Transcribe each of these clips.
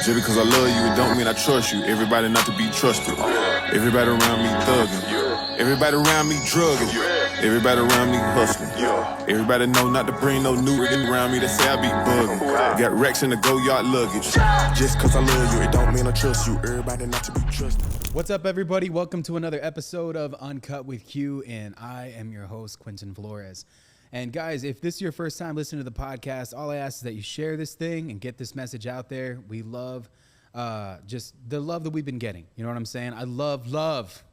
Just because I love you, it don't mean I trust you. Everybody not to be trusted. Everybody around me thugging. Everybody around me drugging. Everybody around me hustling. Everybody know not to bring no new riggin' around me. They say I be bugging. Got racks in the go-yard luggage. Just because I love you, it don't mean I trust you. Everybody not to be trusted. What's up, everybody? Welcome to another episode of Uncut with Q, and I am your host, Quentin Flores. And guys, if this is your first time listening to the podcast, all I ask is that you share this thing and get this message out there. We love just the love that we've been getting. You know what I'm saying? I love.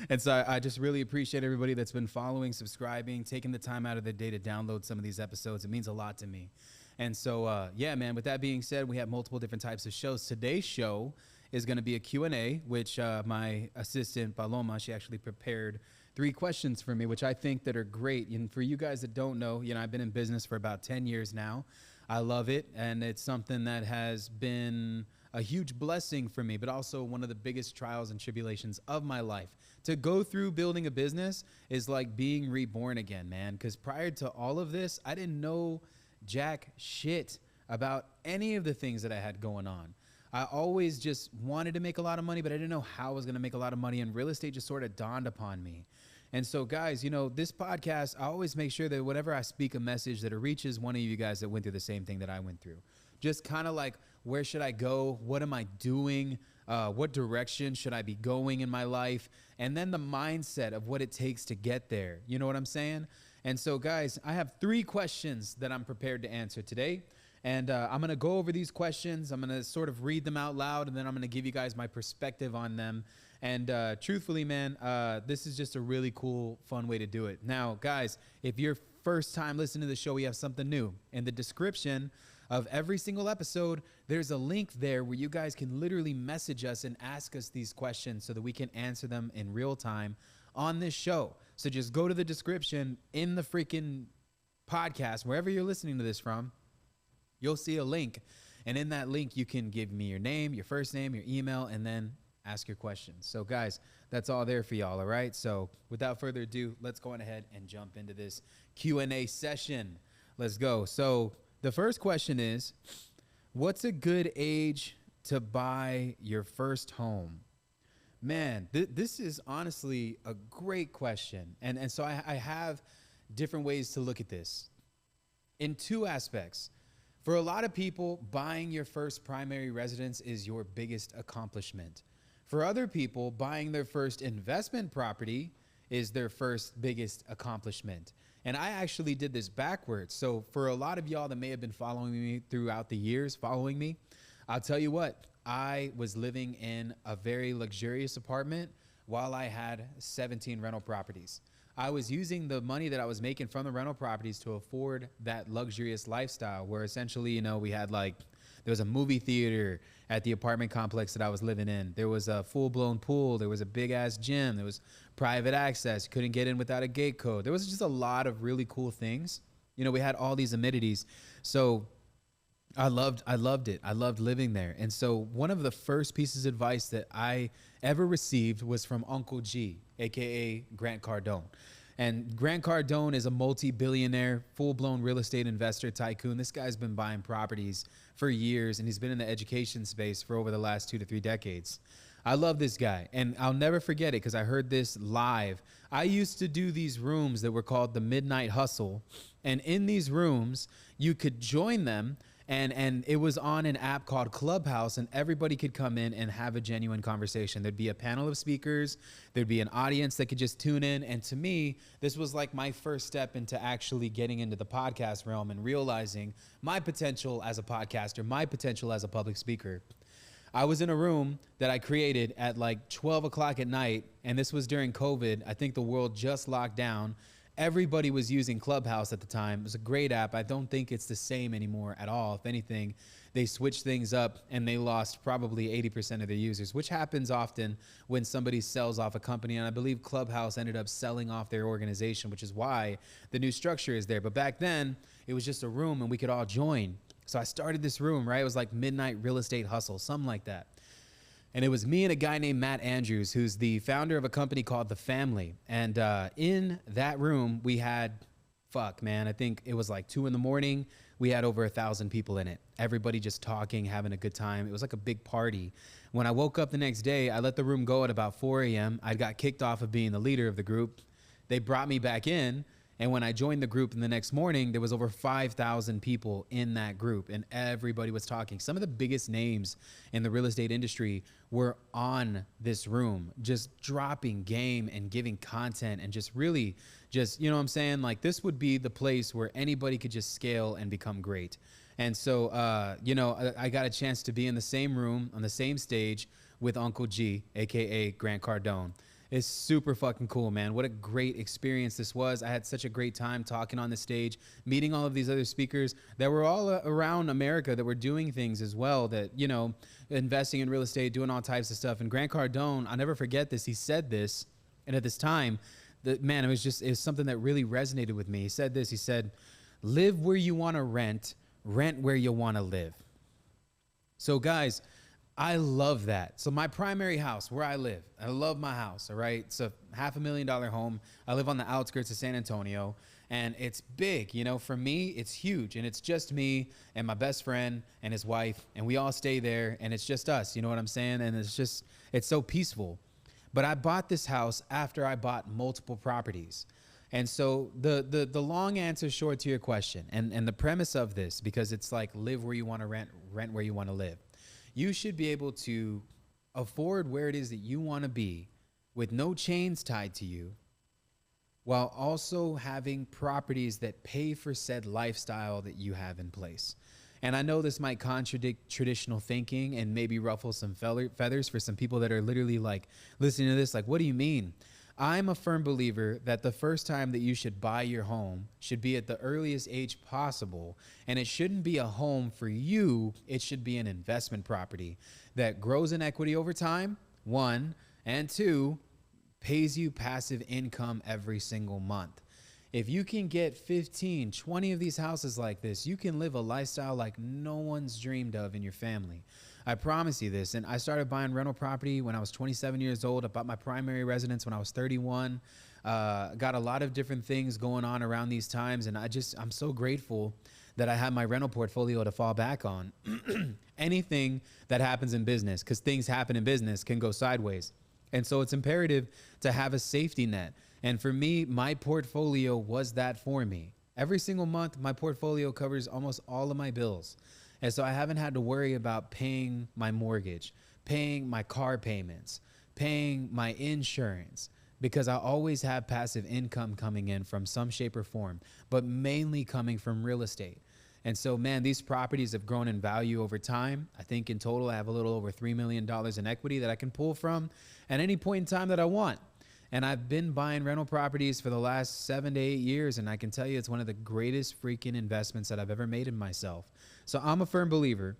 And so I just really appreciate everybody that's been following, subscribing, taking the time out of their day to download some of these episodes. It means a lot to me. And so, yeah, man, with that being said, we have multiple different types of shows. Today's show is going to be a Q&A, which my assistant, Paloma, she actually prepared 3 questions for me, which I think that are great. And for you guys that don't know, I've been in business for about 10 years now. I love it, and it's something that has been a huge blessing for me, but also one of the biggest trials and tribulations of my life. To go through building a business is like being reborn again, man, because prior to all of this, I didn't know jack shit about any of the things that I had going on. I always just wanted to make a lot of money, but I didn't know how I was going to make a lot of money, and real estate just sort of dawned upon me. And so, guys, this podcast, I always make sure that whenever I speak a message that it reaches one of you guys that went through the same thing that I went through. Just kind of like, where should I go? What am I doing? What direction should I be going in my life? And then the mindset of what it takes to get there. You know what I'm saying? And so, guys, I have 3 questions that I'm prepared to answer today. And I'm going to go over these questions. I'm going to sort of read them out loud, and then I'm going to give you guys my perspective on them. And truthfully, man, this is just a really cool, fun way to do it. Now, guys, if you're first time listening to the show, we have something new. In the description of every single episode, there's a link there where you guys can literally message us and ask us these questions so that we can answer them in real time on this show. So just go to the description in the freaking podcast, wherever you're listening to this from. You'll see a link, and in that link, you can give me your name, your first name, your email, and then ask your questions. So, guys, that's all there for y'all, all right? So, without further ado, let's go on ahead and jump into this Q&A session. Let's go. So, the first question is, what's a good age to buy your first home? Man, this is honestly a great question. And so I have different ways to look at this in 2 aspects. For a lot of people, buying your first primary residence is your biggest accomplishment. For other people, buying their first investment property is their first biggest accomplishment. And I actually did this backwards. So for a lot of y'all that may have been following me throughout the years, I'll tell you what, I was living in a very luxurious apartment while I had 17 rental properties. I was using the money that I was making from the rental properties to afford that luxurious lifestyle where essentially, we had there was a movie theater at the apartment complex that I was living in. There was a full-blown pool. There was a big-ass gym. There was private access. You couldn't get in without a gate code. There was just a lot of really cool things. We had all these amenities. So I loved it. I loved living there. And so one of the first pieces of advice that I ever received was from Uncle G, a.k.a. Grant Cardone. And Grant Cardone is a multi-billionaire, full-blown real estate investor tycoon. This guy's been buying properties for years, and he's been in the education space for over the last 2 to 3 decades. I love this guy, and I'll never forget it because I heard this live. I used to do these rooms that were called the Midnight Hustle, and in these rooms, you could join them, and it was on an app called Clubhouse, and everybody could come in and have a genuine conversation. There'd be a panel of speakers. There'd be an audience that could just tune in. And to me, this was like my first step into actually getting into the podcast realm and realizing my potential as a podcaster, my potential as a public speaker. I was in a room that I created at 12 o'clock at night, and this was during COVID. I think the world just locked down. Everybody was using Clubhouse at the time. It was a great app. I don't think it's the same anymore at all. If anything, they switched things up and they lost probably 80% of their users, which happens often when somebody sells off a company. And I believe Clubhouse ended up selling off their organization, which is why the new structure is there. But back then, it was just a room and we could all join. So I started this room, right? It was like Midnight Real Estate Hustle, something like that. And it was me and a guy named Matt Andrews, who's the founder of a company called The Family. And in that room, we had, I think it was 2 a.m. we had over 1,000 people in it. Everybody just talking, having a good time. It was like a big party. When I woke up the next day, I let the room go at about 4 a.m. I got kicked off of being the leader of the group. They brought me back in. And when I joined the group in the next morning, there was over 5,000 people in that group, and everybody was talking. Some of the biggest names in the real estate industry were on this room, just dropping game and giving content and just really just, you know what I'm saying? Like, this would be the place where anybody could just scale and become great. And so, you know, I got a chance to be in the same room on the same stage with Uncle G, AKA Grant Cardone. It's super fucking cool, man. What a great experience this was. I had such a great time talking on the stage, meeting all of these other speakers that were all around America that were doing things as well, that, you know, investing in real estate, doing all types of stuff. And Grant Cardone, I'll never forget this. He said this, and at this time, man, it was something that really resonated with me. He said this. He said, live where you want to rent where you want to live. So, guys, I love that. So my primary house where I live, I love my house, all right? It's a $500,000 home. I live on the outskirts of San Antonio, and it's big. You know, for me, it's huge, and it's just me and my best friend and his wife, and we all stay there, and it's just us, you know what I'm saying? And it's so peaceful. But I bought this house after I bought multiple properties. And so the long answer short to your question, and the premise of this, because it's like live where you want to rent where you want to live. You should be able to afford where it is that you want to be with no chains tied to you, while also having properties that pay for said lifestyle that you have in place. And I know this might contradict traditional thinking and maybe ruffle some feathers for some people that are literally like listening to this, like, what do you mean? I'm a firm believer that the first time that you should buy your home should be at the earliest age possible, and it shouldn't be a home for you. It should be an investment property that grows in equity over time, one, and two, pays you passive income every single month. If you can get 15, 20 of these houses like this, you can live a lifestyle like no one's dreamed of in your family. I promise you this. And I started buying rental property when I was 27 years old. I bought my primary residence when I was 31. Got a lot of different things going on around these times. And I'm so grateful that I have my rental portfolio to fall back on. Anything that happens in business, because things happen in business, can go sideways. And so it's imperative to have a safety net. And for me, my portfolio was that for me. Every single month, my portfolio covers almost all of my bills. And so I haven't had to worry about paying my mortgage, paying my car payments, paying my insurance, because I always have passive income coming in from some shape or form, but mainly coming from real estate. And so, man, these properties have grown in value over time. I think in total, I have a little over $3 million in equity that I can pull from at any point in time that I want. And I've been buying rental properties for the last 7 to 8 years, and I can tell you it's one of the greatest freaking investments that I've ever made in myself. So I'm a firm believer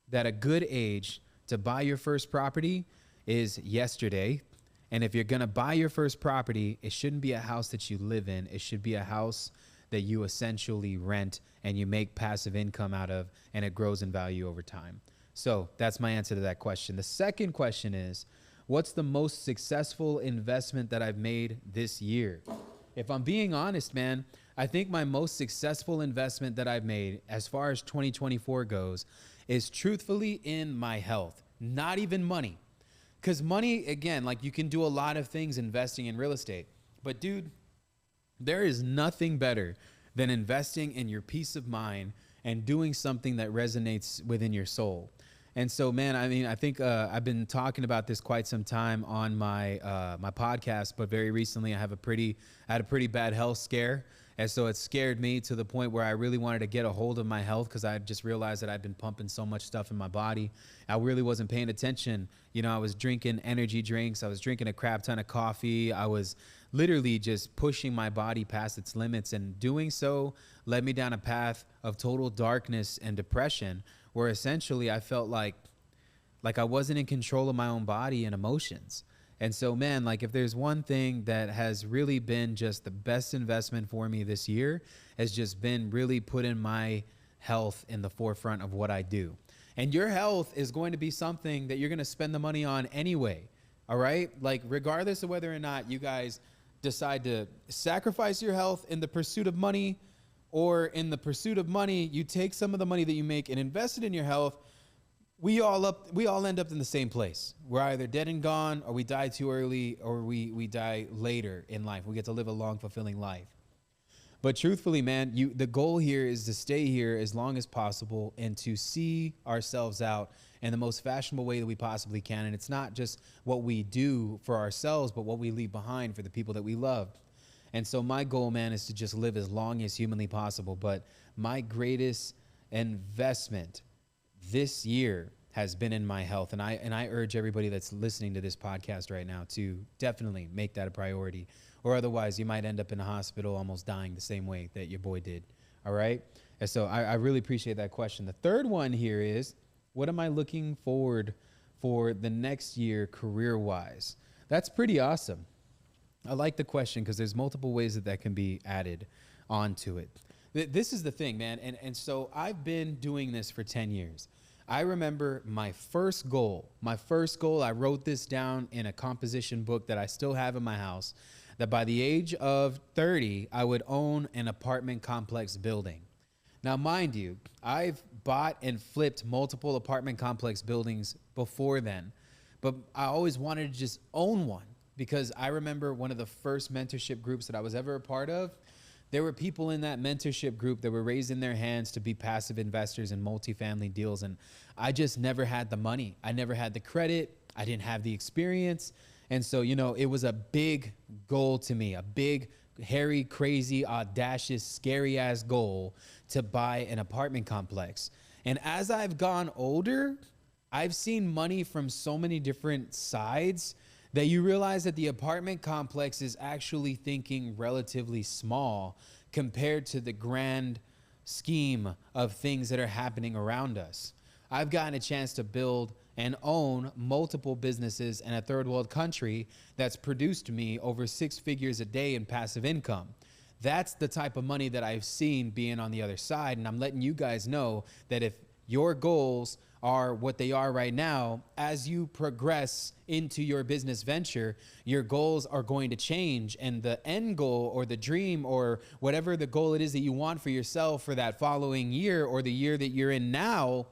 that a good age to buy your first property is yesterday. And if you're going to buy your first property, it shouldn't be a house that you live in. It should be a house that you essentially rent and you make passive income out of, and it grows in value over time. So that's my answer to that question. The second question is, what's the most successful investment that I've made this year? If I'm being honest, man, I think my most successful investment that I've made as far as 2024 goes is truthfully in my health, not even money. Because money, again, like you can do a lot of things investing in real estate. But dude, there is nothing better than investing in your peace of mind and doing something that resonates within your soul. And so, man, I mean, I think I've been talking about this quite some time on my my podcast, but very recently I had a pretty bad health scare. And so it scared me to the point where I really wanted to get a hold of my health, because I just realized that I'd been pumping so much stuff in my body. I really wasn't paying attention. You know, I was drinking energy drinks. I was drinking a crap ton of coffee. I was literally just pushing my body past its limits. And doing so led me down a path of total darkness and depression, where essentially I felt like I wasn't in control of my own body and emotions. And so, man, like if there's one thing that has really been just the best investment for me this year, has just been really putting my health in the forefront of what I do. And your health is going to be something that you're going to spend the money on anyway. All right. Like regardless of whether or not you guys decide to sacrifice your health in the pursuit of money, or in the pursuit of money, you take some of the money that you make and invest it in your health, we all end up in the same place. We're either dead and gone, or we die too early, or we die later in life. We get to live a long, fulfilling life. But truthfully, man, the goal here is to stay here as long as possible and to see ourselves out in the most fashionable way that we possibly can. And it's not just what we do for ourselves, but what we leave behind for the people that we love. And so my goal, man, is to just live as long as humanly possible. But my greatest investment this year has been in my health. And I urge everybody that's listening to this podcast right now to definitely make that a priority. Or otherwise, you might end up in a hospital almost dying the same way that your boy did. All right? And so I really appreciate that question. The third one here is, what am I looking forward for the next year career-wise? That's pretty awesome. I like the question because there's multiple ways that can be added onto it. This is the thing, man. And so I've been doing this for 10 years. I remember my first goal, I wrote this down in a composition book that I still have in my house, that by the age of 30, I would own an apartment complex building. Now, mind you, I've bought and flipped multiple apartment complex buildings before then, but I always wanted to just own one because I remember one of the first mentorship groups that I was ever a part of. There were people in that mentorship group that were raising their hands to be passive investors in multifamily deals. And I just never had the money. I never had the credit. I didn't have the experience. And so, it was a big goal to me, a big, hairy, crazy, audacious, scary ass goal to buy an apartment complex. And as I've gone older, I've seen money from so many different sides that you realize that the apartment complex is actually thinking relatively small compared to the grand scheme of things that are happening around us. I've gotten a chance to build and own multiple businesses in a third world country that's produced me over 6 figures a day in passive income. That's the type of money that I've seen being on the other side. And I'm letting you guys know that if your goals are what they are right now, as you progress into your business venture, your goals are going to change, and the end goal or the dream or whatever the goal it is that you want for yourself for that following year or the year that you're in now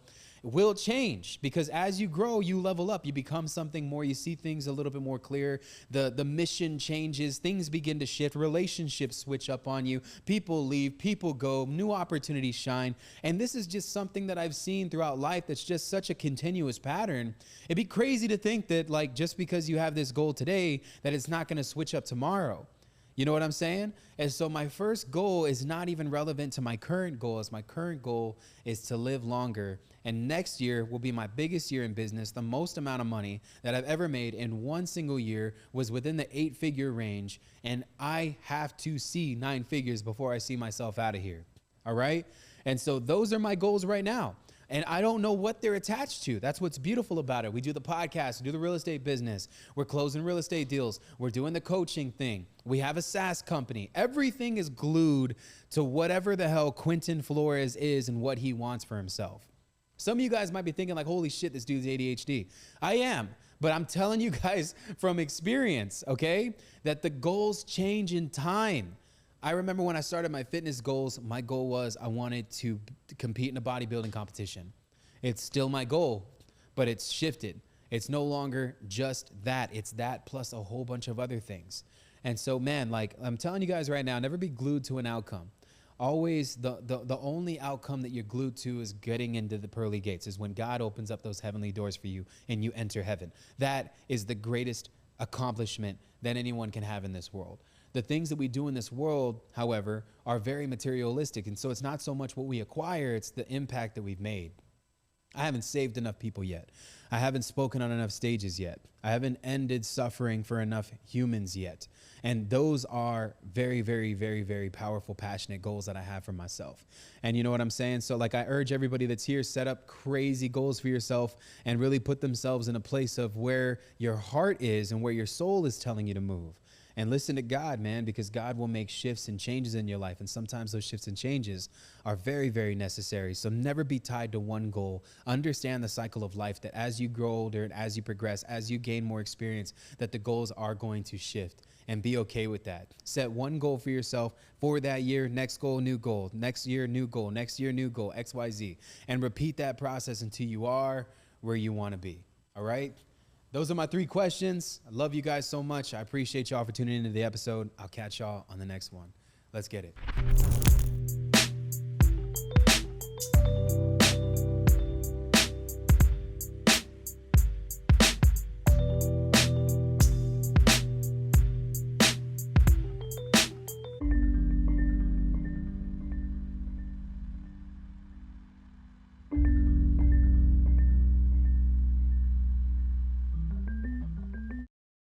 will change, because as you grow, you level up, you become something more, you see things a little bit more clear, the mission changes, things begin to shift, relationships switch up on you, people leave, people go, new opportunities shine. And this is just something that I've seen throughout life that's just such a continuous pattern. It'd be crazy to think that, like, just because you have this goal today, that it's not going to switch up tomorrow. You know what I'm saying? And so my first goal is not even relevant to my current goal, as my current goal is to live longer. And next year will be my biggest year in business. The most amount of money that I've ever made in one single year was within the 8-figure range. And I have to see 9 figures before I see myself out of here. All right? And so those are my goals right now. And I don't know what they're attached to. That's what's beautiful about it. We do the podcast, we do the real estate business. We're closing real estate deals. We're doing the coaching thing. We have a SaaS company. Everything is glued to whatever the hell Quentin Flores is and what he wants for himself. Some of you guys might be thinking like, holy shit, this dude's ADHD. I am, but I'm telling you guys from experience, okay, that the goals change in time. I remember when I started my fitness goals, my goal was I wanted to compete in a bodybuilding competition. It's still my goal, but it's shifted. It's no longer just that. It's that plus a whole bunch of other things. And so, man, like I'm telling you guys right now, never be glued to an outcome. Always the only outcome that you're glued to is getting into the pearly gates, is when God opens up those heavenly doors for you and you enter heaven. That is the greatest accomplishment that anyone can have in this world. The things that we do in this world, however, are very materialistic. And so it's not so much what we acquire, it's the impact that we've made. I haven't saved enough people yet. I haven't spoken on enough stages yet. I haven't ended suffering for enough humans yet. And those are very, very, very, very powerful, passionate goals that I have for myself. And you know what I'm saying? So like I urge everybody that's here, set up crazy goals for yourself and really put themselves in a place of where your heart is and where your soul is telling you to move. and listen to God, man, because God will make shifts and changes in your life. And sometimes those shifts and changes are very, very necessary. So never be tied to one goal. Understand the cycle of life, that as you grow older and as you progress, as you gain more experience, that the goals are going to shift, and be okay with that. Set one goal for yourself for that year. Next goal, new goal. Next year, new goal. Next year, new goal, XYZ. And repeat that process until you are where you want to be. All right? Those are my 3 questions. I love you guys so much. I appreciate y'all for tuning into the episode. I'll catch y'all on the next one. Let's get it.